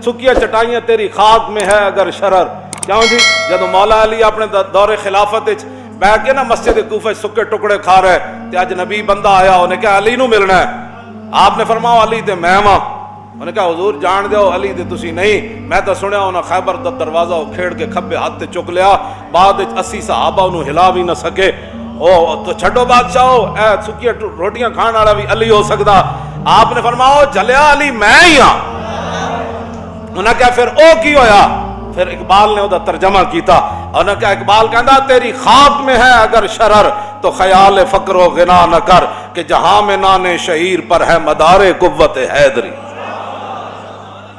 سکیا چٹائیاں تیری خاک میں ہے اگر شرر. کیوں جی؟ جدو مولا علی اپنے دور خلافت بیٹھ کے نا مسجد کوفہ سکے ٹکڑے کھا رہے تے اج نبی بندہ آیا, انہیں کہا علی نو ملنا ہے. آپ نے فرمایا علی تے میں ہاں. انہیں کہا حضور جان دیو علی تے تسی نہیں, میں تو سنیا انہاں خیبر دا دروازہ کھیڑ کے کھبے ہاتھ تے چک لیا, بعد 80 صحابہ انہوں ہلا بھی نہ سکے. او تو چھڈو بادشاہو, اے سکیا روٹیاں کھان والا بھی علی ہو سکدا. آپ نے فرمایا جلیا علی میں ہی ہاں. انہاں کہا پھر او کی ہویا؟ پھر اقبال نے وہ ترجمہ کیتا. انہاں کہا اقبال کہندا تیری خاک میں ہے اگر شرر تو خیال فقر و غنا نہ کر کہ جہاں میں نان شہیر پر ہے مدار قوت حیدری.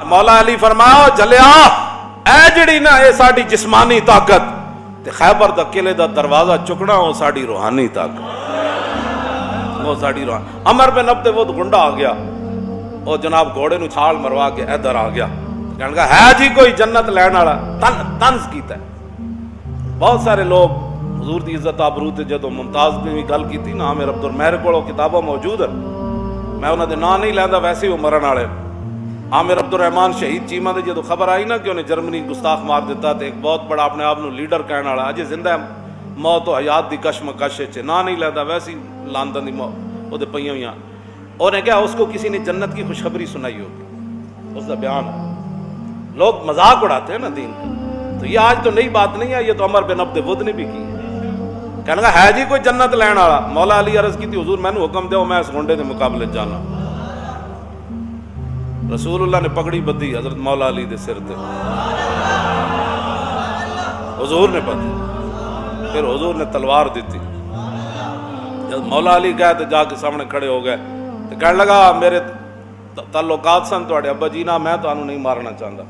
مولا علی فرمایا جلیا اے جڑی نا اے ساڈی جسمانی طاقت تے خیبر دا قلعے دا دروازہ چکنا وہ ساڈی روحانی طاقت, وہ ساڈی روحانی. عمر بن عبد ود گنڈا آ گیا, وہ جناب گھوڑے نو چھال مروا کے ادھر آ گیا. کہنے لگا ہے جی کوئی جنت لین والا؟ طنز کیتا ہے. بہت سارے لوگ حضور دی عزت آبرو تے جدوں ممتاز نے بھی گل کیتی نا, عامر عبد میرے کول کتاباں موجود ہیں, میں انہاں دے نام نہیں لیندا, ویسے ہی وہ مرن والے. عامر عبد الرحمان شہید چیمہ دے جدوں خبر آئی نا کہ انہیں جرمنی گستاخ مار دیتا تے ایک بہت بڑا اپنے آپ نو لیڈر کہنے والا اجے زندہ ہے, موت و حیات دی کشمکش وچ نا نہیں لیندا, ویسے ہی لاندن دی موت او دے پئیاں ہویاں. انہیں کہا اس کو کسی نے جنت کی خوشخبری سنائی ہوگی, اس دا بیان ہے. لوگ مذاق اڑاتے ہیں نا دین کا, تو یہ آج تو نئی بات نہیں ہے, یہ تو عمر بن عبد ود نے بھی کی ہے. کہنے لگا ہے جی کوئی جنت لین والا؟ مولا علی عرض کی تھی حضور میں نے حکم دیو میں اس گھنڈے دے مقابلے جانا. رسول اللہ نے پگڑی بدھی حضرت مولا علی دے سر تے, حضور نے بدھی, پھر حضور نے تلوار دیتی. جب مولا علی گئے تو جا کے سامنے کھڑے ہو گئے تو کہنے لگا میرے تعلقات سن تواڈے ابا جی نہ, میں تانوں نہیں مارنا چاہتا.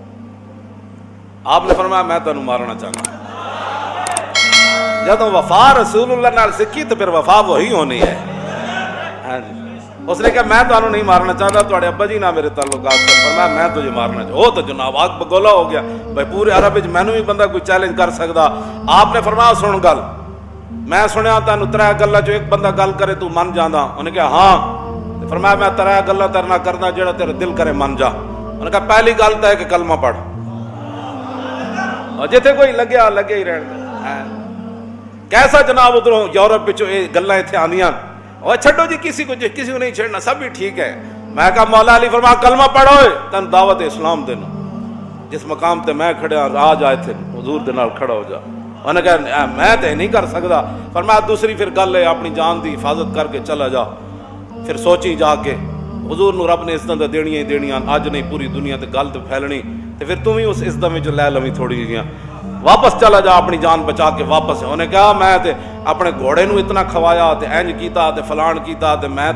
آپ نے فرمایا میں تانوں مارنا چاہتا. جب وفا رسول اللہ نال سکھی تو پھر وفا وہی ہونی ہے. ہاں جی, اس نے کہا میں تانوں نہیں مارنا چاہتا, تواڈے ابا جی نہ میرے تعلقات سن. فرمایا میں تجھے مارنا چاہتا. وہ تو جناب آگ بگولا ہو گیا بھائی, پورے عرب وچ مینوں بھی بندہ کوئی چیلنج کر سکدا. آپ نے فرمایا سن گل, میں سنیا تینوں 3 گلاں چوں ایک بندہ گل کرے تو من جاندا. انہیں کہا ہاں. فرمایا میں 3 گلاں تیرے نال کرنا جڑا تیرا دل کرے من جا. انہوں نے کہا پہلی گل تو ہے کہ کلمہ پڑھ, اور جتھے کوئی لگیا لگے ہی رہن دے. کیسا جناب ادھروں یورپ وچوں یہ گلاں اتنے آندیاں, اور چھڈو جی کسی کو نہیں چھیڑنا, سب بھی ٹھیک ہے. میں کہا مولا علی فرمایا کلمہ پڑھو, تین دعوت اسلام دینا. جس مقام تے میں کھڑیا آج آئے تھے حضور دے نال کھڑا ہو جا. انہوں نے کہا میں تے نہیں کر سکتا. فرمایا دوسری پھر گل ہے اپنی جان دی حفاظت کر کے چلا جا. پھر سوچی جا کے حضور نو رب نے عزتاں دینیاں ہی دینیاں, اج نہیں پوری دنیا تے گل تے پھیلنی, تے پھر تم ہی اس عزت میں جو لے لویں تھوڑی جیاں, واپس چلا جا اپنی جان بچا کے واپس. انہیں کہا میں تے اپنے گھوڑے نو اتنا کھوایا تے اینج کیتا تے فلان کیتا تے میں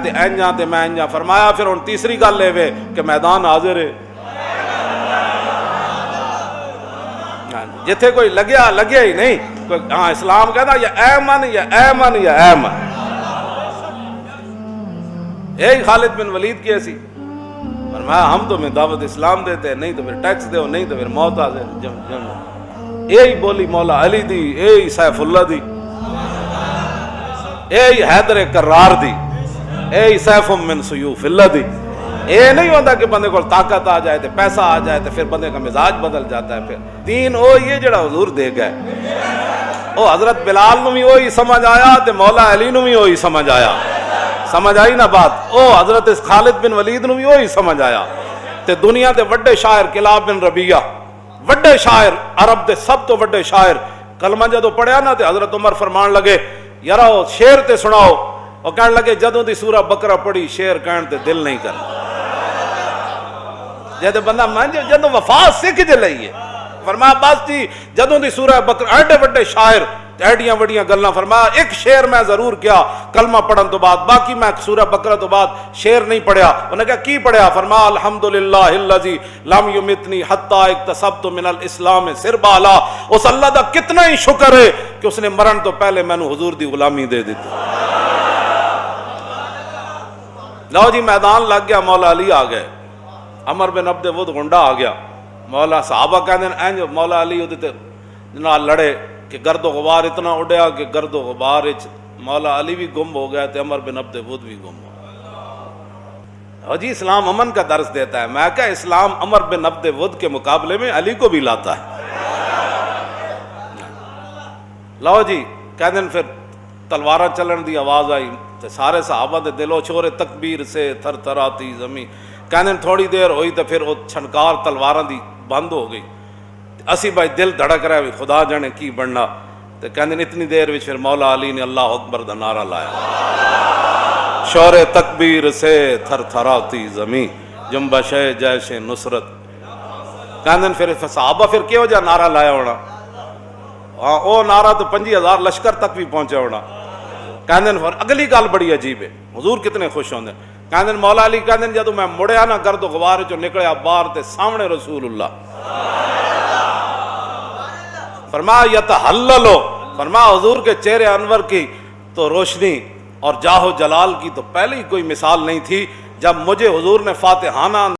تے اینج ہاں تے میں اینج ہاں. فرمایا پھر ہن تیسری گل اے وے کہ میدان حاضر ہے, جتھے کوئی لگیا ہی نہیں. کوئی ہاں اسلام کہتا یا اے من یا اے من یا اے من. یہی خالد بن ولید کی ایسی. فرمایا ہم تو میں دعوت اسلام دیتے ہیں, نہیں تو پھر ٹیکس دو, نہیں تو پھر موت حاضر. یہی بولی مولا علی دی, یہی سیف اللہ دی, یہی حیدر کرار دی, یہی سیف من سیوف اللہ دی. یہ نہیں ہوتا کہ بندے کو طاقت آ جائے, پیسہ آ جائے تو پھر بندے کا مزاج بدل جاتا ہے. پھر دین وہ یہ جڑا حضور دے گئے, وہ حضرت بلال نو بھی وہی سمجھ آیا تے مولا علی نو بھی وہی سمجھ آیا. سمجھ آئی نا بات؟ او حضرت خالد بن ولید نو بھی وہی سمجھ آیا. تے دنیا دے وڈے شاعر کلاب بن ربیعہ, وڈے شاعر عرب دے سب تو وڈے شاعر, کلمہ جدو پڑھیا نا تے حضرت عمر فرمان لگے یارا شعر تے سناؤ. اور کہنے لگے جدوں دی سورہ بقرہ پڑھی شعر کہن تے دل نہیں کر. جدو بندہ جدو وفا سکھ جے لئیے. فرمایا بس جی جدوں دی سورہ بقرہ, ایڈے وڈے شاعر ایڈیاں وڈیاں گلاں. فرمایا ایک شعر میں ضرور کیا کلمہ پڑھن تو بعد, باقی میں سورہ بقرہ تو بعد شعر نہیں پڑھیا. انہوں نے کہا کی پڑھیا؟ فرمایا الحمدللہ الذی لم یمتنی حتی اکتسبت من الاسلام سربالا. اس اللہ دا کتنا ہی شکر ہے کہ اس نے مرن تو پہلے میں نے حضور دی غلامی دے دیتی. لو جی میدان لگ گیا, مولا علی آ گئے, عمر بن عبد ود گنڈا آ گیا. مولا صحابہ کہتے ہیں اینج مولا علی ادھے نال لڑے کہ گرد و غبار اتنا اڈیا کہ گرد و غبار مولا علی بھی گم ہو گیا تے عمر بن عبد ود بھی گم ہو گیا. اور جی اسلام امن کا درس دیتا ہے. میں کہا اسلام عمر بن عبد ود کے مقابلے میں علی کو بھی لاتا ہے. لو جی کہہ دن پھر تلوارہ چلن دی آواز آئی تو سارے صحابہ دے دلو چھوڑے تکبیر سے تھر تھر آتی زمین. کہہ دن تھوڑی دیر ہوئی تو پھر وہ چھنکار تلواراں دی بند ہو گئی. اسی بھائی دل دھڑک رہا ہے خدا جانے کی بننا. تو کہہ دن اتنی دیر وچ پھر مولا علی نے اللہ اکبر دا نعرہ لایا. شور تکبیر سے تھر تھر آتی زمین جنبش جیش نصرت. کہہ دن پھر صحابہ پھر کیوں جا نعرہ لایا ہونا. ہاں او نعرہ تو 50,000 لشکر تک بھی پہنچا ہونا. کہندن پھر اگلی گل بڑی عجیب ہے. حضور کتنے خوش ہوندے. کہندن مولا علی کہندن جدو میں مڑیا نہ گرد و غبار چو نکلیا باہر تے سامنے رسول اللہ. فرمایا یتحللو، فرمایا حضور کے چہرے انور کی تو روشنی اور جاہ و جلال کی تو پہلے ہی کوئی مثال نہیں تھی. جب مجھے حضور نے فاتحانہ